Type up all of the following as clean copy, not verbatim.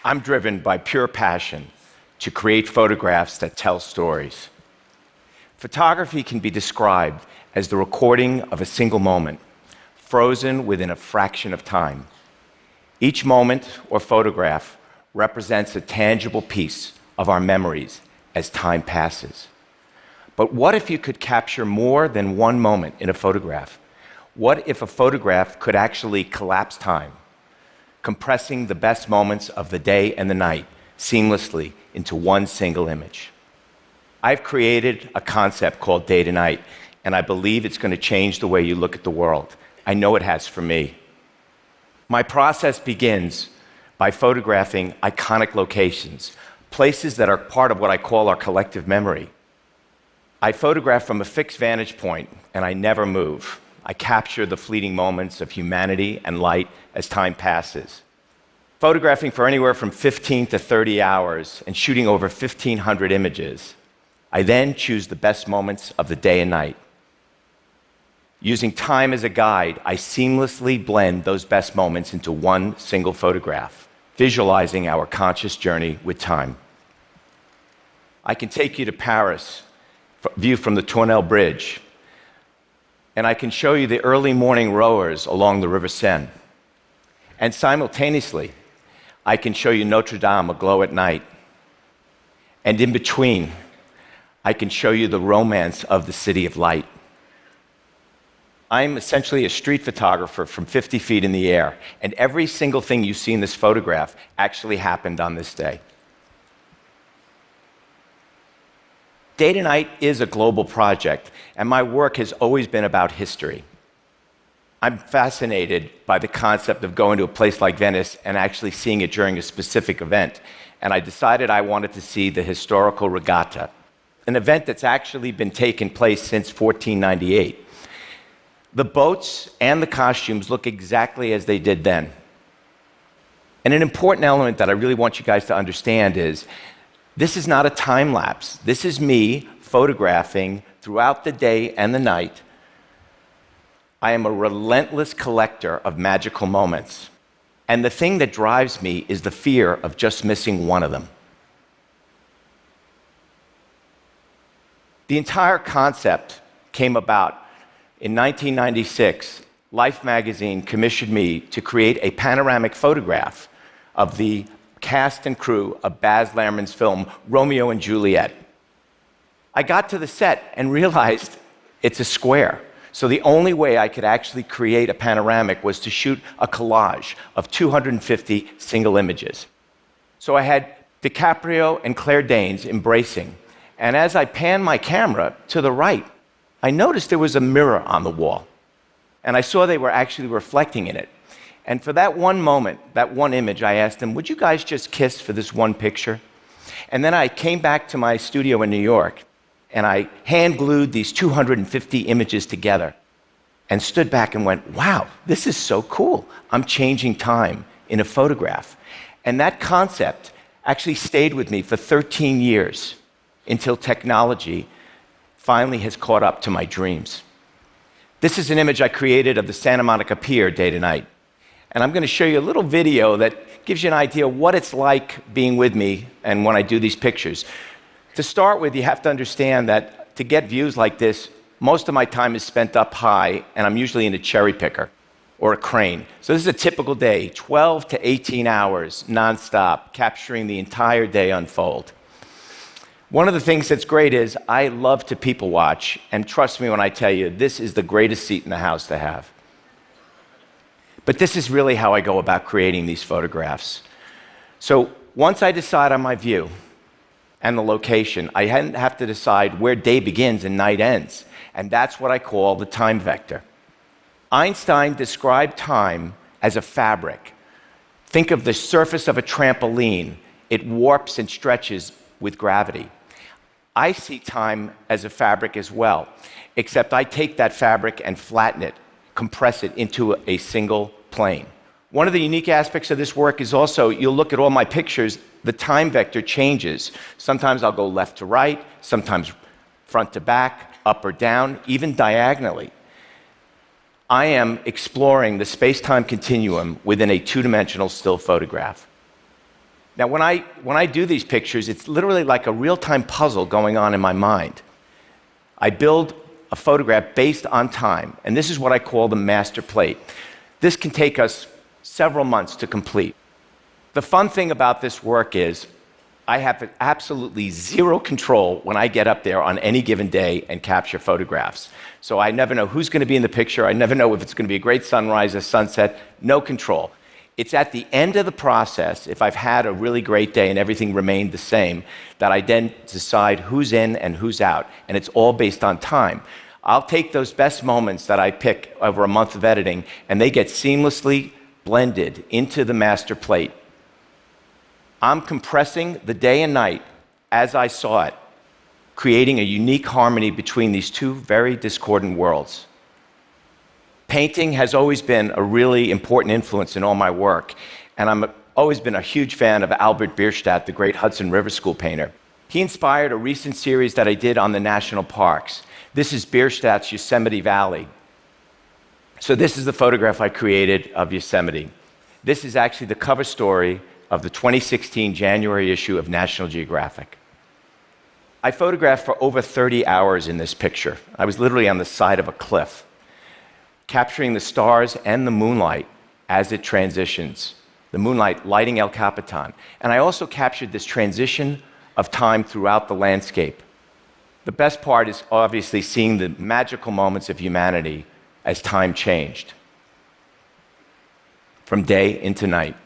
I'm driven by pure passion to create photographs that tell stories. Photography can be described as the recording of a single moment, frozen within a fraction of time. Each moment or photograph represents a tangible piece of our memories as time passes. But what if you could capture more than one moment in a photograph? What if a photograph could actually collapse time, compressing the best moments of the day and the night seamlessly into one single image? I've created a concept called day to night, and I believe it's going to change the way you look at the world. I know it has for me. My process begins by photographing iconic locations, places that are part of what I call our collective memory. I photograph from a fixed vantage point, and I never move. I capture the fleeting moments of humanity and light as time passes. Photographing for anywhere from 15 to 30 hours and shooting over 1,500 images, I then choose the best moments of the day and night. Using time as a guide, I seamlessly blend those best moments into one single photograph, visualizing our conscious journey with time. I can take you to Paris, view from the Tournelle Bridge, and I can show you the early morning rowers along the River Seine. And simultaneously, I can show you Notre Dame aglow at night. And in between, I can show you the romance of the City of Light. I'm essentially a street photographer from 50 feet in the air, and every single thing you see in this photograph actually happened on this day. Day to Night is a global project, and my work has always been about history. I'm fascinated by the concept of going to a place like Venice and actually seeing it during a specific event, and I decided I wanted to see the historical regatta, an event that's actually been taking place since 1498. The boats and the costumes look exactly as they did then. And an important element that I really want you guys to understand is this is not a time lapse. This is me photographing throughout the day and the night. I am a relentless collector of magical moments. And the thing that drives me is the fear of just missing one of them. The entire concept came about in 1996. Life magazine commissioned me to create a panoramic photograph of the cast and crew of Baz Luhrmann's film Romeo and Juliet. I got to the set and realized it's a square. So the only way I could actually create a panoramic was to shoot a collage of 250 single images. So I had DiCaprio and Claire Danes embracing. And as I panned my camera to the right, I noticed there was a mirror on the wall. And I saw they were actually reflecting in it. And for that one moment, that one image, I asked them, would you guys just kiss for this one picture? And then I came back to my studio in New York, and I hand-glued these 250 images together and stood back and went, wow, this is so cool. I'm changing time in a photograph. And that concept actually stayed with me for 13 years until technology finally has caught up to my dreams. This is an image I created of the Santa Monica Pier day to night. And I'm going to show you a little video that gives you an idea of what it's like being with me and when I do these pictures. To start with, you have to understand that to get views like this, most of my time is spent up high, and I'm usually in a cherry picker or a crane. So this is a typical day, 12 to 18 hours nonstop, capturing the entire day unfold. One of the things that's great is I love to people watch, and trust me when I tell you, this is the greatest seat in the house to have. But this is really how I go about creating these photographs. So once I decide on my view and the location, I have to decide where day begins and night ends. And that's what I call the time vector. Einstein described time as a fabric. Think of the surface of a trampoline. It warps and stretches with gravity. I see time as a fabric as well, except I take that fabric and flatten it, compress it into a single plane. One of the unique aspects of this work is also, you'll look at all my pictures, the time vector changes. Sometimes I'll go left to right, sometimes front to back, up or down, even diagonally. I am exploring the space-time continuum within a two-dimensional still photograph. Now, when I do these pictures, it's literally like a real-time puzzle going on in my mind. I build a photograph based on time, and this is what I call the master plate. This can take us several months to complete. The fun thing about this work is I have absolutely zero control when I get up there on any given day and capture photographs. So I never know who's going to be in the picture. I never know if it's going to be a great sunrise or sunset. No control. It's at the end of the process, if I've had a really great day and everything remained the same, that I then decide who's in and who's out. And it's all based on time. I'll take those best moments that I pick over a month of editing, and they get seamlessly blended into the master plate. I'm compressing the day and night as I saw it, creating a unique harmony between these two very discordant worlds. Painting has always been a really important influence in all my work, and I've always been a huge fan of Albert Bierstadt, the great Hudson River School painter. He inspired a recent series that I did on the national parks. This is Bierstadt's Yosemite Valley. So this is the photograph I created of Yosemite. This is actually the cover story of the 2016 January issue of National Geographic. I photographed for over 30 hours in this picture. I was literally on the side of a cliff, capturing the stars and the moonlight as it transitions, the moonlight lighting El Capitan. And I also captured this transition of time throughout the landscape. The best part is obviously seeing the magical moments of humanity as time changed, from day into night.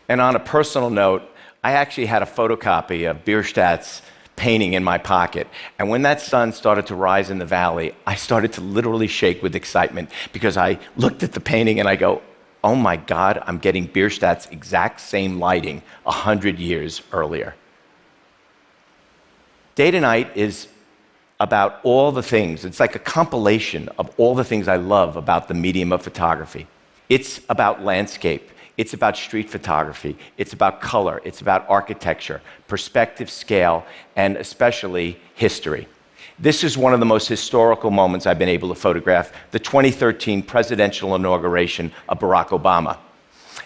And on a personal note, I actually had a photocopy of Bierstadt's painting in my pocket. And when that sun started to rise in the valley, I started to literally shake with excitement because I looked at the painting and I go, oh my God, I'm getting Bierstadt's exact same lighting 100 years earlier. Day to Night is about all the things. It's like a compilation of all the things I love about the medium of photography. It's about landscape. It's about street photography. It's about color. It's about architecture, perspective, scale, and especially history. This is one of the most historical moments I've been able to photograph, the 2013 presidential inauguration of Barack Obama.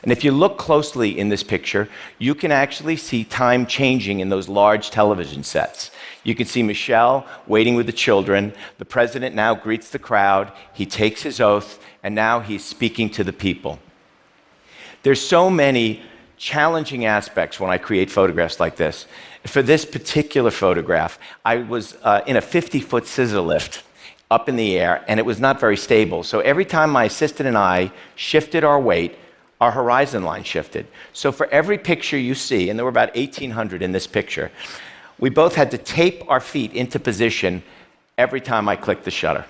And if you look closely in this picture, you can actually see time changing in those large television sets. You can see Michelle waiting with the children. The president now greets the crowd. He takes his oath, and now he's speaking to the people. There's so many challenging aspects when I create photographs like this. For this particular photograph, I was in a 50-foot scissor lift up in the air, and it was not very stable. So every time my assistant and I shifted our weight, our horizon line shifted. So for every picture you see, and there were about 1,800 in this picture, we both had to tape our feet into position every time I clicked the shutter.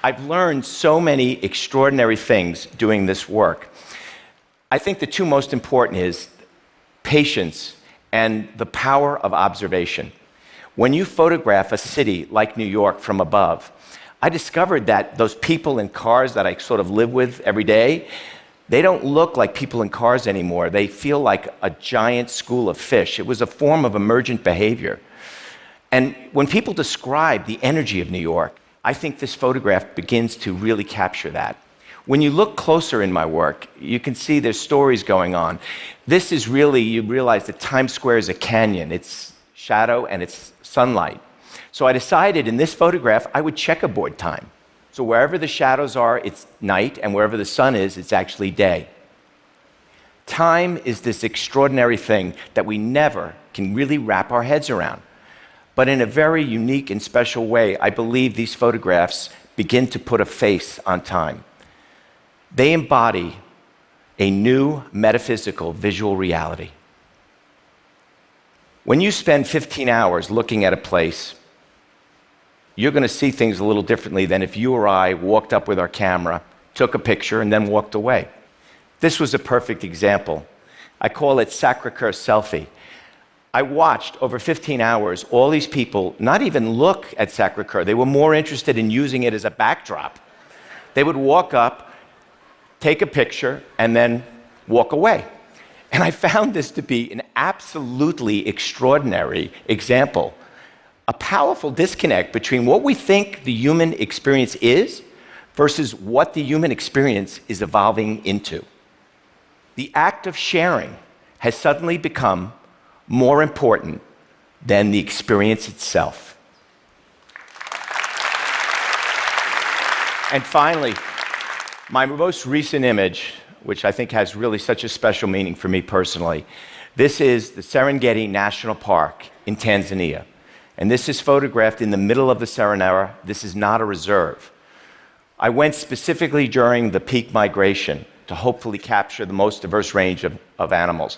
I've learned so many extraordinary things doing this work. I think the two most important is patience and the power of observation. When you photograph a city like New York from above, I discovered that those people in cars that I sort of live with every day, they don't look like people in cars anymore. They feel like a giant school of fish. It was a form of emergent behavior. And when people describe the energy of New York, I think this photograph begins to really capture that. When you look closer in my work, you can see there's stories going on. This is really, you realize that Times Square is a canyon. It's shadow and it's sunlight. So I decided in this photograph, I would checkerboard time. So wherever the shadows are, it's night, and wherever the sun is, it's actually day. Time is this extraordinary thing that we never can really wrap our heads around. But in a very unique and special way, I believe these photographs begin to put a face on time. They embody a new metaphysical visual reality. When you spend 15 hours looking at a place, you're going to see things a little differently than if you or I walked up with our camera, took a picture, and then walked away. This was a perfect example. I call it Sacré-Cœur selfie. I watched over 15 hours all these people not even look at Sacré-Cœur. They were more interested in using it as a backdrop. They would walk up, take a picture, and then walk away. And I found this to be an absolutely extraordinary example, a powerful disconnect between what we think the human experience is versus what the human experience is evolving into. The act of sharing has suddenly become more important than the experience itself. And finally, my most recent image, which I think has really such a special meaning for me personally, this is the Serengeti National Park in Tanzania. And this is photographed in the middle of the Serengeti. This is not a reserve. I went specifically during the peak migration to hopefully capture the most diverse range of animals.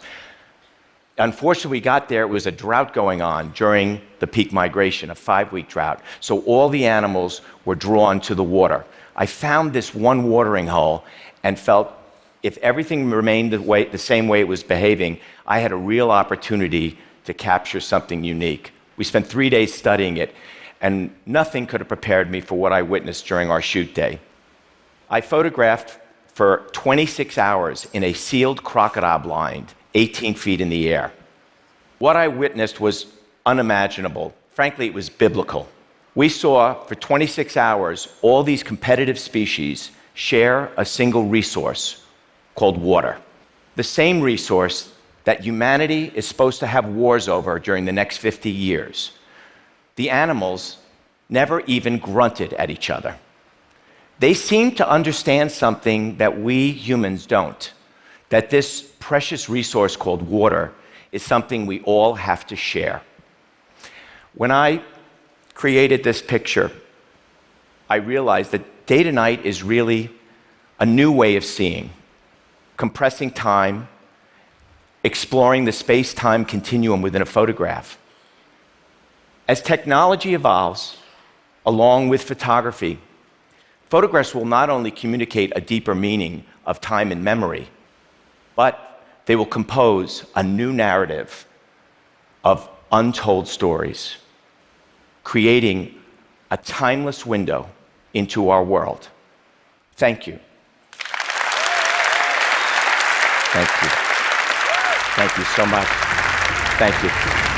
Unfortunately, we got there, it was a drought going on during the peak migration, a 5-week drought. So all the animals were drawn to the water. I found this one watering hole and felt if everything remained the same way it was behaving, I had a real opportunity to capture something unique. We spent 3 days studying it, and nothing could have prepared me for what I witnessed during our shoot day. I photographed for 26 hours in a sealed crocodile blind, 18 feet in the air. What I witnessed was unimaginable. Frankly, it was biblical. We saw for 26 hours all these competitive species share a single resource called water. The same resource that humanity is supposed to have wars over during the next 50 years. The animals never even grunted at each other. They seem to understand something that we humans don't, that this precious resource called water is something we all have to share. When I created this picture, I realized that day to night is really a new way of seeing, compressing time, exploring the space-time continuum within a photograph. As technology evolves, along with photography, photographs will not only communicate a deeper meaning of time and memory, but they will compose a new narrative of untold stories, creating a timeless window into our world. Thank you. Thank you. Thank you so much. Thank you.